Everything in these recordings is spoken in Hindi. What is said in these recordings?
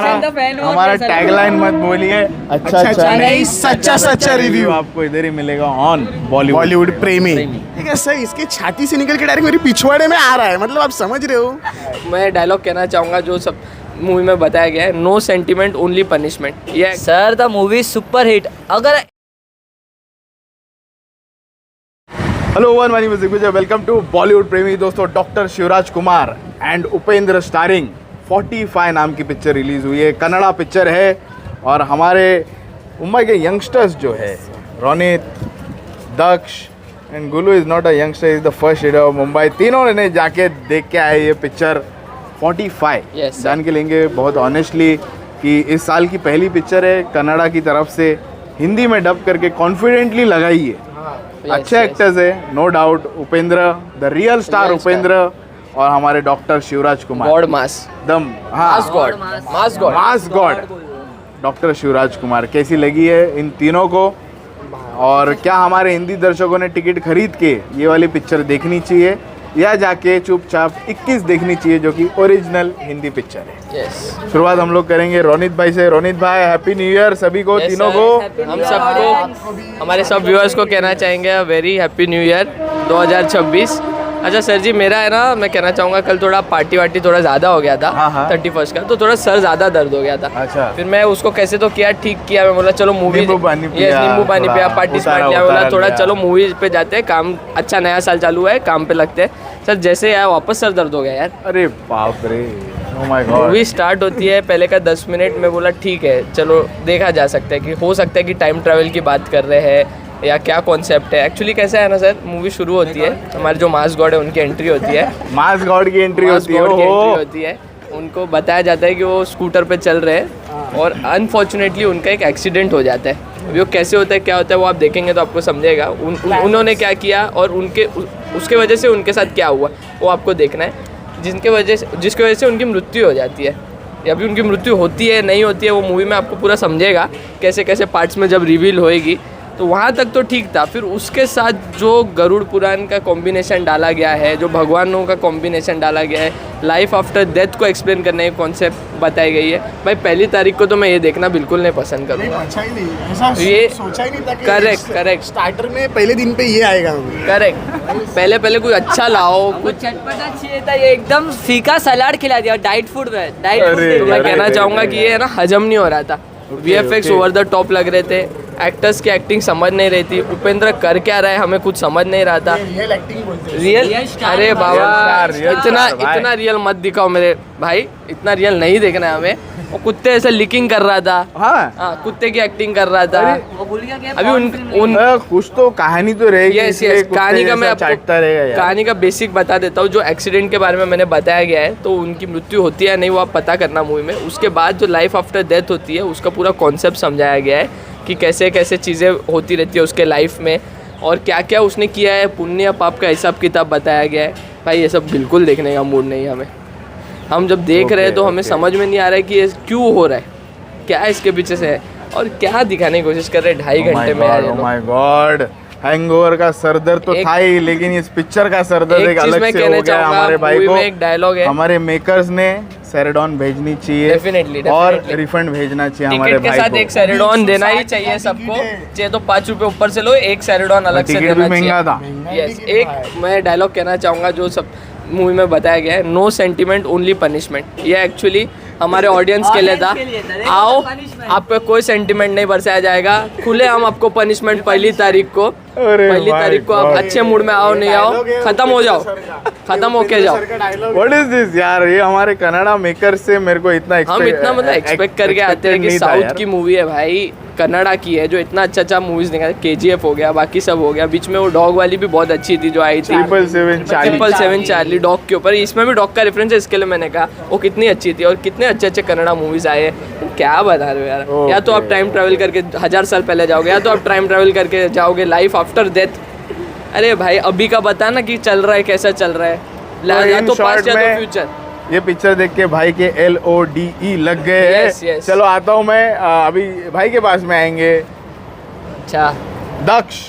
हमारा टैगलाइन मत बोलिए, अच्छा नहीं सच्चा सच्चा रिव्यू आपको इधर ही मिलेगा ऑन बॉलीवुड प्रेमी। ठीक है सर, इसके छाती से निकल के डायरेक्ट मेरी पिछवाड़े में आ रहा है, मतलब आप समझ रहे हो। मैं डायलॉग कहना चाहूँगा जो सब मूवी में बताया गया है, नो सेंटिमेंट ओनली पनिशमेंट। ये sir the movie super hit. अगर हेलो वन मानी music Vijay, welcome to Bollywood प्रेमी। दोस्तों, doctor Shivraj Kumar and Upendra starring 45 नाम की पिक्चर रिलीज़ हुई है। कन्नड़ा पिक्चर है और हमारे मुंबई के यंगस्टर्स जो है रोनित, दक्ष and Gulu is not a youngster, is the first hero of Mumbai. तीनों ने जाके देख के आए ये पिक्चर 45। Yes, जान के लेंगे बहुत ऑनेस्टली कि इस साल की पहली पिक्चर है कन्नड़ा की तरफ से, हिंदी में डब करके कॉन्फिडेंटली लगाई है। अच्छे एक्टर्स है, no doubt. Upendra the real star Upendra और हमारे doctor Shivraj Kumar god mass दम, mass god doctor Shivraj Kumar. कैसी लगी है इन तीनों को, और क्या हमारे हिंदी दर्शकों ने टिकट खरीद के ये वाली पिक्चर देखनी चाहिए या जाके चुपचाप 21 देखनी चाहिए जो कि ओरिजिनल हिंदी पिक्चर है। शुरुआत हम लोग करेंगे रोनित भाई से। रोनित भाई, हैप्पी न्यू ईयर सभी को, तीनों को। हम सबको, हमारे सब व्यूअर्स को कहना चाहेंगे वेरी हैप्पी न्यू ईयर 2026। अच्छा सर जी, मेरा है ना, मैं कहना चाहूँगा कल थोड़ा पार्टी वार्टी थोड़ा ज़्यादा हो गया था। 31 का, तो थोड़ा सर ज़्यादा दर्द हो गया था। अच्छा। फिर मैं उसको कैसे तो किया, ठीक किया। मैं बोला चलो मूवी, नींबू पानी पिया, पार्टी स्मार्ट लिया, बोला थोड़ा चलो मूवी पे जाते हैं, काम अच्छा, नया साल चालू है, काम पे लगते हैं। सर जैसे आया वापस सर दर्द हो गया यार। अरे बाप रे, oh my God. Movie start होती है, पहले का 10 मिनट में बोला ठीक है चलो देखा जा सकता है कि हो सकता है कि टाइम ट्रैवल की बात कर रहे हैं या क्या कॉन्सेप्ट है। एक्चुअली कैसा है ना सर, मूवी शुरू होती है, हमारे जो मास गॉड है उनकी एंट्री होती है। मास गॉड की एंट्री होती है। उनको बताया जाता है कि वो स्कूटर पे चल रहे हैं और अनफॉर्चुनेटली उनका एक एक्सीडेंट हो जाता है। अभी वो कैसे होता है, क्या होता है, वो आप देखेंगे तो आपको समझेगा। उन्होंने क्या किया और उसके वजह से उनके साथ क्या हुआ वो आपको देखना है, जिसकी वजह से उनकी मृत्यु हो जाती है। या भी उनकी मृत्यु होती है नहीं होती है, वो मूवी में आपको पूरा समझेगा कैसे कैसे पार्ट्स में जब रिवील होएगी। तो वहाँ तक तो ठीक था, फिर उसके साथ जो गरुड़ पुराण का कॉम्बिनेशन डाला गया है, जो भगवानों का कॉम्बिनेशन डाला गया है, लाइफ आफ्टर डेथ को एक्सप्लेन करने की कॉन्सेप्ट बताई गई है। भाई पहली तारीख को तो मैं ये देखना बिल्कुल नहीं पसंद करूँगा। अच्छा ही नहीं, ऐसा ये सोचा ही नहीं था कि करेक्ट स्टार्टर में पहले दिन पे ये आएगा। करेक्ट, पहले कुछ अच्छा लाओ, कुछ चटपटा चाहिए था, ये एकदम फीका सलाद खिला दिया डाइट फूड में। तो मैं कहना चाहूँगा कि ये है ना, हजम नहीं हो रहा था। VFX ओवर द टॉप लग रहे थे, एक्टर्स की एक्टिंग समझ नहीं रही थी, उपेंद्र कर क्या रहा है हमें कुछ समझ नहीं रहा था। रियल, अरे बाबा इतना रियल मत दिखाओ मेरे भाई, इतना रियल नहीं देखना है हमें। वो कुत्ते ऐसे लिकिंग कर रहा था। हाँ, कुत्ते की एक्टिंग कर रहा था। वो भूल गया कि अभी कुछ तो कहानी तो रहेगी। यस, कहानी का मैं आपको कहानी का बेसिक बता देता हूँ। जो एक्सीडेंट के बारे में मैंने बताया गया है, तो उनकी मृत्यु होती है नहीं वो आप पता करना मूवी में। उसके बाद जो लाइफ आफ्टर डेथ होती है उसका पूरा कॉन्सेप्ट समझाया गया है कि कैसे कैसे चीज़ें होती रहती है उसके लाइफ में और क्या क्या उसने किया है, पुण्य पाप का हिसाब किताब बताया गया है। भाई ये सब बिल्कुल देखने का मूड नहीं है हमें। हम जब देख रहे हैं तो हमें समझ में नहीं आ रहा है कि ये क्यों हो रहा है, क्या इसके पीछे से है और क्या दिखाने की कोशिश कर रहे हैं 2.5 घंटे में यार। ओह माय गॉड, हैंगओवर का सरदर्द तो था ही, लेकिन इस पिक्चर का सरदर्द एक अलग से हो गया हमारे भाई को। एक डायलॉग है, हमारे मेकर्स ने सेरेडॉन भेजनी चाहिए डेफिनेटली और रिफंड भेजना चाहिए हमारे भाई को। टिकट के साथ एक सेरेडॉन देना ही चाहिए सबको, चाहे तो 5 रुपए ऊपर से लो, एक सेरेडॉन अलग से देना चाहिए। महंगा था। यस, एक मैं डायलॉग कहना चाहूँगा जो सब मूवी में बताया गया है, नो सेंटिमेंट ओनली पनिशमेंट। ये एक्चुअली हमारे ऑडियंस के लिए था। आओ, आप पे कोई सेंटिमेंट नहीं बरसाया जाएगा, खुले हम आपको पनिशमेंट पहली तारीख को आप अच्छे मूड में आओ, नहीं आओ, खत्म हो जाओ, खत्म होके जाओ। व्हाट इज दिस यार, ये हमारे कन्नड़ा मेकर से मेरे को इतना हम इतना मतलब एक्सपेक्ट करके आते हैं कि साउथ की मूवी है भाई, कन्नड़ा की है, जो इतना अच्छा मूवीज निकाले। KGF हो गया, बाकी सब हो गया, बीच में वो डॉग वाली भी बहुत अच्छी थी जो आई थी, 777 चार्ली, डॉग के ऊपर। इसमें भी डॉग का रेफरेंस है, इसके लिए मैंने कहा वो कितनी अच्छी थी और कितने अच्छे अच्छे कन्नड़ा मूवीज आए हैं। क्या बता रहे हो यार, या तो आप टाइम ट्रैवल करके 1000 साल पहले जाओगे, या तो आप टाइम ट्रैवल करके जाओगे लाइफ आफ्टर डेथ। अरे भाई अभी का बता ना कि चल रहा है, कैसा चल रहा है, या तो पास्ट या तो फ्यूचर। ये पिक्चर देख के भाई के LODE लग गए हैं। चलो आता हूँ मैं, अभी भाई के पास में आएंगे। अच्छा दक्ष,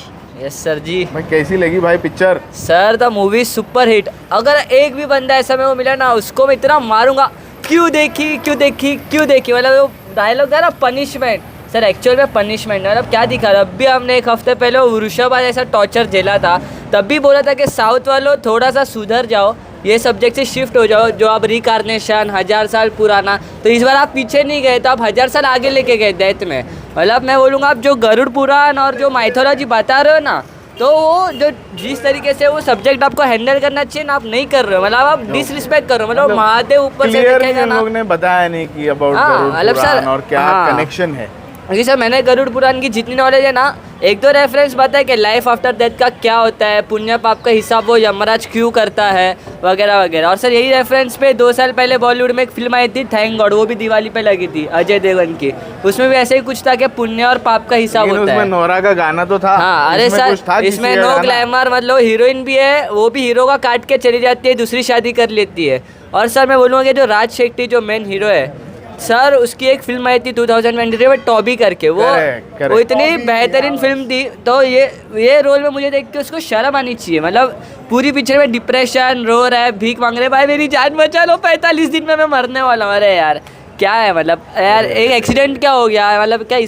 यस सर जी। भाई कैसी लगी भाई picture? Sir the movie super hit. अगर एक भी बंदा ऐसा मेरे को मिला ना, उसको मैं इतना मारूंगा क्यों देखी मतलब वो डायलॉग था ना पनिशमेंट सर, एक्चुअल में पनिशमेंट मतलब क्या दिखा था। अभी हमने एक हफ्ते पहले वृषभ ऐसा टॉर्चर झेला था, तब भी बोला था कि साउथ वालों थोड़ा सा सुधर जाओ, ये सब्जेक्ट से शिफ्ट हो जाओ, जो आप रिकार्नेशन 1000 साल पुराना, तो इस बार आप पीछे नहीं गए, तो आप 1000 साल आगे लेके गए डेथ में। मतलब मैं बोलूँगा आप जो गरुड़ पुराण और जो माइथोलॉजी बता रहे हो ना, तो वो जो जिस तरीके से वो सब्जेक्ट आपको हैंडल करना चाहिए ना, आप नहीं कर रहे हो, मतलब आप डिसरिस्पेक्ट कर रहे हो। मतलब महादेव ऊपर से देखेगा ना, लोग ने बताया नहीं कि अबाउट मतलब सर और क्या कनेक्शन है। जी सर, मैंने गरुड़ पुराण की जितनी नॉलेज है ना, एक दो रेफरेंस बताया कि लाइफ आफ्टर डेथ का क्या होता है, पुण्य पाप का हिसाब वो यमराज क्यों करता है वगैरह वगैरह। और सर यही रेफरेंस पे 2 साल पहले बॉलीवुड में एक फिल्म आई थी थैंक गॉड, वो भी दिवाली पे लगी थी अजय देवगन की, उसमें भी ऐसे ही कुछ था कि पुण्य और पाप का हिसाब होता है। उसमें नोरा का गाना तो था। हाँ अरे सर, इसमें नो ग्लैमर, मतलब हीरोइन भी है, वो भी हीरो का काट के चली जाती है, दूसरी शादी कर लेती है। और सर मैं बोलूँगा कि जो राज शेट्टी जो मेन हीरो है सर, उसकी एक फिल्म आई थी 2023 में टॉबी करके, वो इतनी बेहतरीन फिल्म थी। तो ये रोल में मुझे देख के उसको शर्म आनी चाहिए। मतलब पूरी पिक्चर में डिप्रेशन, रो रहा है, भीख मांग रहे, भाई मेरी जान बचा लो, 45 दिन में मैं मरने वाला हूँ। अरे यार क्या है, मतलब यार एक एक्सीडेंट क्या हो गया, मतलब क्या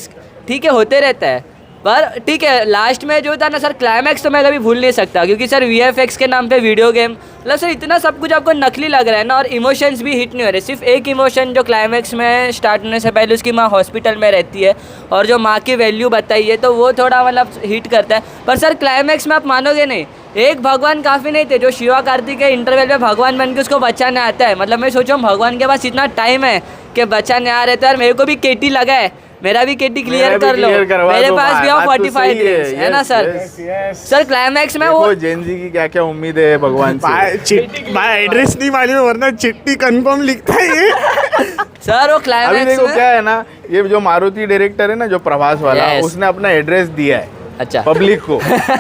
ठीक है होते रहता है, पर ठीक है लास्ट में जो था ना सर क्लाइमैक्स तो मैं कभी भूल नहीं सकता, क्योंकि सर VFX के नाम पे वीडियो गेम, मतलब सर इतना सब कुछ आपको नकली लग रहा है ना, और इमोशंस भी हिट नहीं हो रहे। सिर्फ एक इमोशन जो क्लाइमैक्स में स्टार्ट होने से पहले उसकी माँ हॉस्पिटल में रहती है और जो माँ की वैल्यू बताई है, तो वो थोड़ा मतलब हिट करता है। पर सर क्लाइमैक्स में आप मानोगे नहीं, एक भगवान काफ़ी नहीं थे, जो शिवा कार्तिक के इंटरवल में भगवान बन के उसको बचाने आता है। मतलब मैं सोचा भगवान के पास इतना टाइम है कि बचाने आ रहे थे, और मेरे को भी केटी लगा है, मेरा भी केटी क्लियर कर लो, मेरे पास भी 45 ड्रीम्स है ना सर। सर क्लाइमैक्स में वो जेनजी की क्या क्या उम्मीद है भगवान से। भाई एड्रेस नहीं मालूम है, वरना चिट्ठी कंफर्म लिखता है ये। सर वो अभी क्लाइमैक्स देखो में क्या है ना, ये जो मारुति डायरेक्टर है ना, जो प्रभास वाला, Yes. उसने अपना एड्रेस दिया है अच्छा पब्लिक को।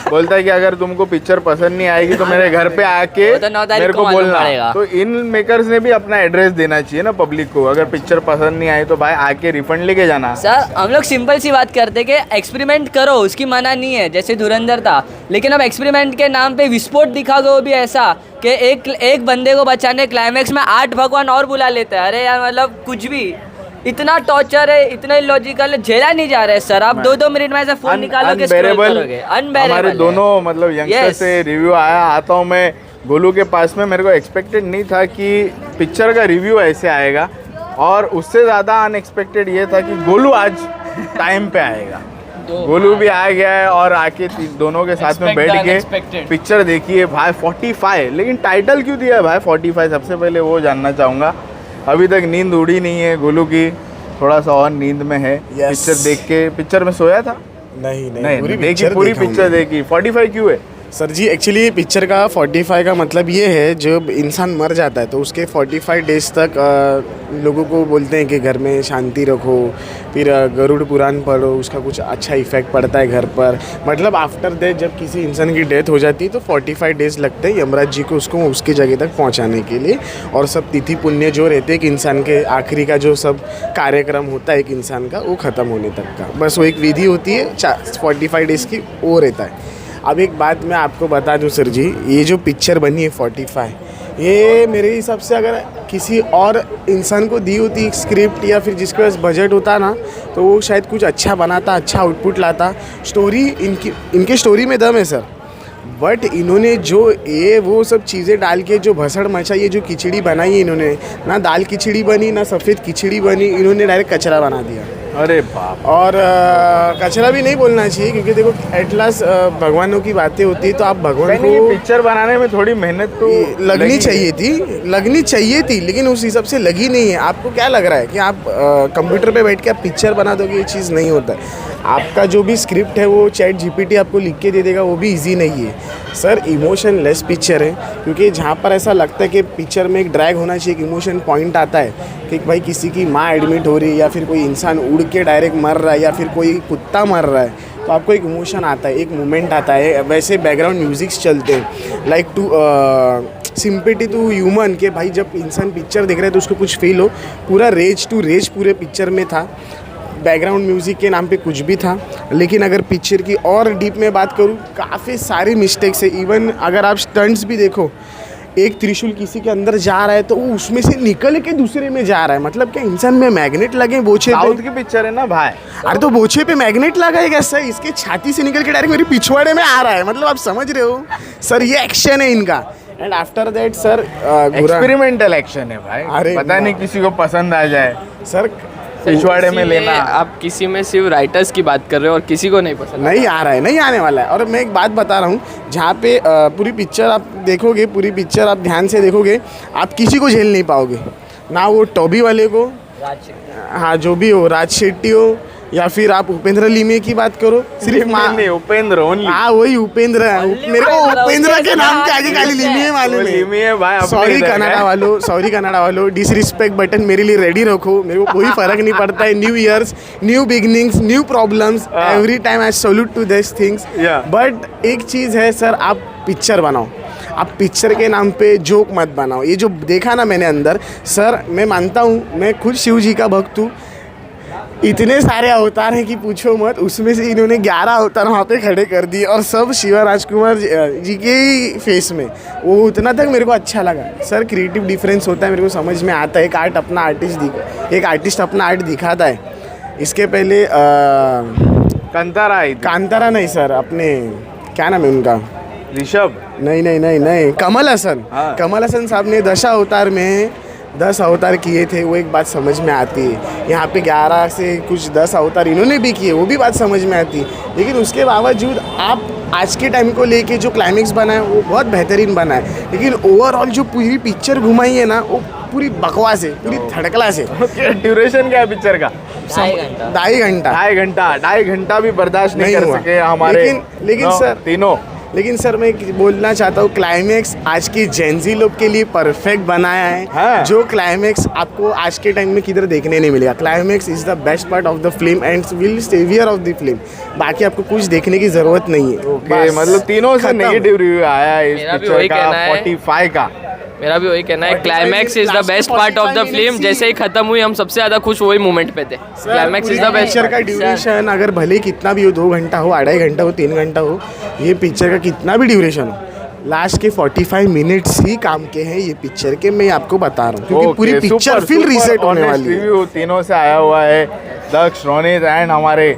बोलता है कि अगर तुमको पिक्चर पसंद नहीं आएगी तो मेरे घर पे आके वो तो 9 तारीख मेरे को को मालूम बोलना। पड़ेगा। तो इन मेकर्स ने भी अपना एड्रेस देना चाहिए ना पब्लिक को, अगर पिक्चर पसंद नहीं आई तो भाई आके रिफंड लेके जाना। सर हम लोग सिंपल सी बात करते हैं कि एक्सपेरिमेंट करो, उसकी मना नहीं है, जैसे धुरंधर था, लेकिन अब एक्सपेरिमेंट के नाम पे विस्फोट दिखा दो, वो भी ऐसा कि एक बंदे को बचाने क्लाइमैक्स में 8 भगवान और बुला लेता है। अरे यार मतलब कुछ भी इतना टॉर्चर है, इतना इलॉजिकल है, झेला नहीं जा रहा है सर। आप 2-2 मिनट में ऐसा फोन निकालोगे, स्क्रॉल करोगे, अनबेरेबल। हमारे दोनों मतलब यंगस्टर Yes. से रिव्यू आया, आता हूँ मैं गोलू के पास में, मेरे को एक्सपेक्टेड नहीं था कि पिक्चर का रिव्यू ऐसे आएगा, और उससे ज़्यादा अनएक्सपेक्टेड ये था कि गोलू आज टाइम पे आएगा। गोलू भी आ गया है और आके दोनों के साथ में बैठ के पिक्चर देखिए भाई। 45 लेकिन टाइटल क्यों दिया है भाई 45? सबसे पहले वो जानना चाहूँगा। अभी तक नींद उड़ी नहीं है गोलू की, थोड़ा सा और नींद में है। पिक्चर देख के, पिक्चर में सोया था? नहीं पूरी पिक्चर देखी। 45 क्यों है सर जी? एक्चुअली पिक्चर का 45 का मतलब ये है, जब इंसान मर जाता है तो उसके 45 डेज तक लोगों को बोलते हैं कि घर में शांति रखो, फिर गरुड़ पुराण पढ़ो, उसका कुछ अच्छा इफेक्ट पड़ता है घर पर। मतलब आफ्टर डेथ जब किसी इंसान की डेथ हो जाती है तो 45 डेज लगते हैं यमराज जी को उसको उसकी जगह तक पहुंचाने के लिए, और सब तिथि पुण्य जो रहते हैं एक इंसान के आखिरी का जो सब कार्यक्रम होता है एक इंसान का, वो ख़त्म होने तक का, बस वो एक विधि होती है 45 डेज़ की, वो रहता है। अब एक बात मैं आपको बता दूं सर जी, ये जो पिक्चर बनी है 45, ये मेरे हिसाब से अगर किसी और इंसान को दी होती स्क्रिप्ट, या फिर जिसके पास बजट होता ना, तो वो शायद कुछ अच्छा बनाता, अच्छा आउटपुट लाता। स्टोरी इनके स्टोरी में दम है सर, बट इन्होंने जो ये वो सब चीज़ें डाल के जो भसड़ मचाई है, जो खिचड़ी बनाई है इन्होंने, ना दाल खिचड़ी बनी ना सफ़ेद खिचड़ी बनी, इन्होंने डायरेक्ट कचरा बना दिया। अरे बाप। और कचरा भी नहीं बोलना चाहिए, क्योंकि देखो एट लास्ट भगवानों की बातें होती है, तो आप भगवान को पिक्चर बनाने में थोड़ी मेहनत तो लगनी चाहिए थी, लेकिन उस हिसाब से लगी नहीं है। आपको क्या लग रहा है कि आप कंप्यूटर पे बैठ के आप पिक्चर बना दोगे? ये चीज़ नहीं होता है। आपका जो भी स्क्रिप्ट है वो चैट GPT आपको लिख के दे देगा, वो भी इजी नहीं है सर। इमोशन लेस पिक्चर है, क्योंकि जहाँ पर ऐसा लगता है कि पिक्चर में एक ड्रैग होना चाहिए, एक इमोशन पॉइंट आता है कि भाई किसी की माँ एडमिट हो रही है, या फिर कोई इंसान उड़ के डायरेक्ट मर रहा है, या फिर कोई कुत्ता मर रहा है, तो आपको एक इमोशन आता है, एक मोमेंट आता है। वैसे बैकग्राउंड म्यूजिक्स चलते हैं, like to sympathy to human, के भाई जब इंसान पिक्चर देख रहा है तो उसको कुछ फील हो। पूरा रेज टू रेज पूरे पिक्चर में था, बैकग्राउंड म्यूज़िक के नाम पे कुछ भी था। लेकिन अगर पिक्चर की और डीप में बात करूँ, काफ़ी सारी मिस्टेक्स है। इवन अगर आप स्टंट्स भी देखो, एक त्रिशूल किसी के अंदर जा रहा है तो वो उसमें से निकल के दूसरे में जा रहा है, मतलब क्या इंसान में मैग्नेट लगे बोछे साउथ पे? की पिक्चर है ना भाई। अरे तो बोछे पे मैग्नेट लगा है कैसा, इसके छाती से निकल के डायरेक्ट मेरी पिछवाड़े में आ रहा है, मतलब आप समझ रहे हो सर, ये एक्शन है इनका। And after that sir experimental action है भाई, अरे पता नहीं किसी को पसंद आ जाए सर पिछवाड़े में किसी लेना। आप किसी में सिर्फ राइटर्स की बात कर रहे हो और किसी को नहीं पसंद। नहीं आ रहा है, नहीं आने वाला है। और मैं एक बात बता रहा हूँ, जहाँ पे पूरी पिक्चर आप देखोगे, पूरी पिक्चर आप ध्यान से देखोगे, आप किसी को झेल नहीं पाओगे, ना वो टॉबी वाले को, हाँ जो भी हो, राज शेट्टी हो, या फिर आप उपेंद्र लिमे की बात करो, सिर्फ नहीं, उपेंद्र ओनली। हाँ वही उपेंद्र, मेरे को उपेंद्र के नाम के आगे खाली लिमे मालूम लिमी है भाई, अपने सॉरी इधर का है। कनाडा वालों, डिसरिस्पेक्ट बटन मेरे लिए रेडी रखो, मेरे को कोई फर्क नहीं पड़ता है। New years, new beginnings, new problems, every time I salute to this things. Yeah. But एक चीज़ है सर, आप पिक्चर बनाओ, आप पिक्चर के नाम पे जोक मत बनाओ। ये जो देखा ना मैंने अंदर, सर मैं मानता हूँ, मैं खुद शिव जी का भक्त हूँ, इतने सारे अवतार हैं कि पूछो मत, उसमें से इन्होंने 11 अवतार वहाँ पे खड़े कर दिए और सब शिवा राजकुमार जी के ही फेस में। वो उतना तक मेरे को अच्छा लगा सर, क्रिएटिव डिफरेंस होता है, मेरे को समझ में आता है। एक आर्टिस्ट अपना आर्ट दिखाता है। इसके पहले कंतारा आई थी। कांतारा नहीं सर, अपने क्या नाम है उनका, ऋषभ। नहीं, कमल हसन। हाँ। कमल हसन साहब ने 10 अवतार में 10 अवतार किए थे, वो एक बात समझ में आती है। यहाँ पे 11 से कुछ 10 अवतार इन्होंने भी किए, वो भी बात समझ में आती है। लेकिन उसके बावजूद आप आज के टाइम को लेके जो क्लाइमेक्स बना है वो बहुत बेहतरीन बना है, लेकिन ओवरऑल जो पूरी पिक्चर घुमाई है ना, वो पूरी बकवास है, पूरी थड़कला से। ड्यूरेशन क्या है पिक्चर का? 2.5 घंटा भी बर्दाश्त नहीं कर हुआ। सके हमारे। लेकिन सर तीनों, लेकिन सर मैं बोलना चाहता हूँ, क्लाइमेक्स आज की जेंजी लोग के लिए परफेक्ट बनाया है। हाँ। जो क्लाइमेक्स आपको आज के टाइम में किधर देखने नहीं मिलेगा। Climax is the best part of the film and will saviour of the film. बाकी आपको कुछ देखने की जरूरत नहीं है। ओके, बस, मतलब तीनों से खत्म। नेगेटिव रिव्यू आया है इस मेरा भी पिक्चर वही का, कहना है। 45 का। मेरा भी वही कहना है, 45 climax is the last best 45 part of the minutes film. ही- जैसे ही खत्म हुई हम सबसे ज्यादा खुश वही मोमेंट पे थे। Climax is the best. Picture का ड्यूरेशन अगर भले कितना भी हो, 2 घंटा हो, 2.5 घंटा हो, 3 घंटा हो, ये पिक्चर का कितना भी ड्यूरेशन हो, लास्ट के 45 मिनट्स ही काम के हैं ये पिक्चर के, मैं आपको बता रहा हूँ, क्योंकि पूरी पिक्चर फिर रीसेट होने वाली है। रिव्यू तीनों से आया हुआ है, दक्ष, रोनित एंड हमारे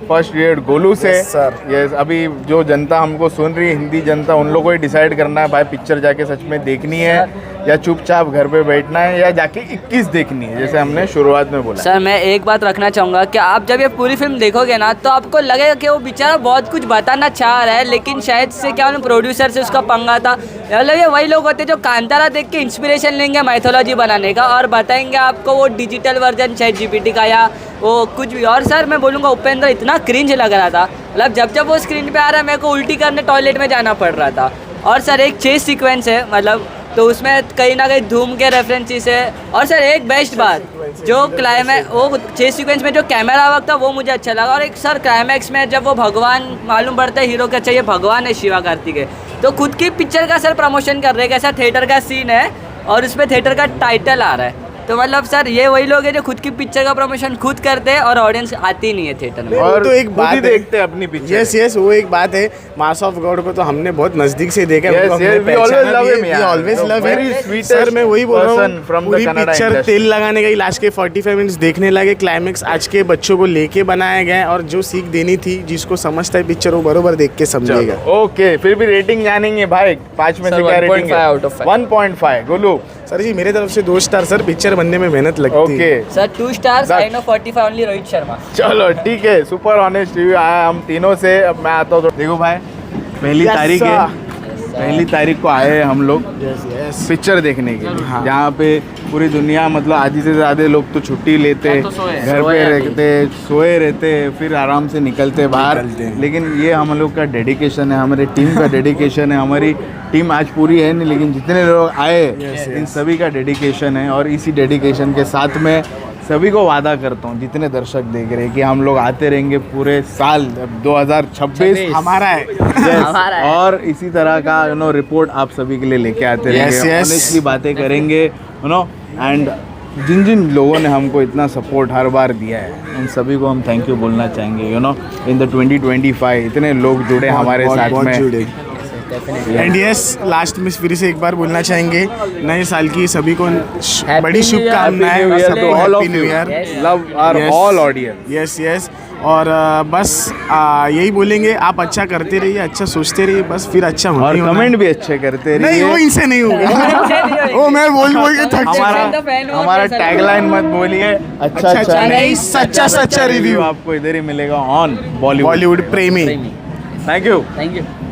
फर्स्ट ग्रेड गोलू से। Yes, sir. यस, अभी जो जनता हमको सुन रही है, हिंदी जनता, उन लोगों को ही डिसाइड करना है भाई पिक्चर जाके सच में देखनी है या चुपचाप घर पे बैठना है या जाके 21 देखनी है, जैसे हमने शुरुआत में बोला। सर मैं एक बात रखना चाहूँगा कि आप जब ये पूरी फिल्म देखोगे ना, तो आपको लगेगा कि वो बेचारा बहुत कुछ बताना चाह रहा है, लेकिन शायद से क्या उन्हें प्रोड्यूसर से उसका पंगा था। मतलब ये वही लोग होते हैं जो कांतारा देख के इंस्पिरेशन लेंगे माइथोलॉजी बनाने का और बताएंगे आपको वो डिजिटल वर्जन ChatGPT का या वो कुछ भी। और सर मैं बोलूँगा, उपेंद्र इतना क्रिंज लग रहा था, मतलब जब वो स्क्रीन पे आ रहा है मेरे को उल्टी करने टॉयलेट में जाना पड़ रहा था। और सर एक चेस सीक्वेंस है, मतलब तो उसमें कहीं ना कहीं धूम के रेफरेंसेस है। और सर एक बेस्ट बात, जो क्लाइमैक्स, वो चेस सीक्वेंस में जो कैमरा वर्क था वो मुझे अच्छा लगा। और एक सर क्लाइमैक्स में जब वो भगवान मालूम पड़ता है हीरो का, चाहिए भगवान है शिवा कार्तिकेय, तो खुद की पिक्चर का सर प्रमोशन कर रहे हैं, कैसा थिएटर का सीन है और उसमें थिएटर का टाइटल आ रहा है। तो मतलब सर ये वही लोग हैं जो खुद की पिक्चर का प्रमोशन खुद करते हैं और ऑडियंस आती नहीं है थिएटर में। और तो एक खुद बात ही है, देखते हैं अपनी पिक्चर। यस वो एक बात है। मास ऑफ गॉड को तो हमने बहुत नजदीक से देखा है, Yes, उनको हमने yes, we always पहचाना love भी है, him, we यार। always The love very him। sweetest sir मैं वही बोल रहा person from हूँ, the पूरी Kannada पिक्चर industry। तेल लगाने का ही लास्ट के 45 मिनट्स देखने लगे। क्लाइमेक्स आज के बच्चों को लेके बनाया गया है और जो सीख देनी थी, जिसको समझता है पिक्चर, वो बरोबर देख के समझेगा। ओके, फिर भी रेटिंग जानेंगे भाई, 5 में से Sir, क्या rating 1.5 out of 5। 1.5 Golu. Sir ji मेरे तरफ से 2 स्टार सर, पिक्चर बनने में मेहनत लगती ओके, है। Sir 2 stars, That- I know 45 only Rohit Sharma. चलो ठीक है, सुपर ऑनेस्ट रिव्यू आया हम तीनों से। अब मैं आता हूँ तो देखो भाई, पहली Yes, तारीख है, sir। पहली तारीख को आए हैं हम लोग यस पिक्चर देखने के लिए, हाँ। जहाँ पे पूरी दुनिया, मतलब आधी से ज़्यादा लोग तो छुट्टी लेते, या तो सोए, घर सोए पे अभी। रहते, सोए रहते, फिर आराम से निकलते बाहर। निकलते हैं। लेकिन ये हम लोग का डेडिकेशन है, हमारे टीम का डेडिकेशन है। हमारी टीम आज पूरी है नहीं, लेकिन जितने लोग आए इन सभी का डेडिकेशन है। और इसी डेडिकेशन के साथ में सभी को वादा करता हूँ, जितने दर्शक देख रहे हैं, कि हम लोग आते रहेंगे पूरे साल। अब 2026 हमारा है। हमारा है। और इसी तरह का रिपोर्ट आप सभी के लिए लेके आते रहेंगे, Yes, yes। ऑनेस्टली बातें करेंगे, एंड जिन जिन लोगों ने हमको इतना सपोर्ट हर बार दिया है, उन सभी को हम थैंक यू बोलना चाहेंगे। इन द 2025 इतने लोग जुड़े हमारे साथ में। एंड यस लास्ट में फिर से एक बार बोलना चाहेंगे नए साल की सभी को बड़ी शुभकामनाएं सबको happy new year love our all audience yes yes और बस यही बोलेंगे आप अच्छा करते रहिए अच्छा सोचते रहिए बस फिर अच्छा होना और ही होना कमेंट भी अच्छे करते नहीं वो रहिए इनसे नहीं होगा वो मैं बोल के थक हमारा टैगलाइन मत बोलिए अच्छा अच्छा नहीं सच्चा रिव्यू रिव्यू आपको इधर ही मिलेगा ऑन बॉलीवुड बॉलीवुड प्रेमी थैंक यू थैंक यू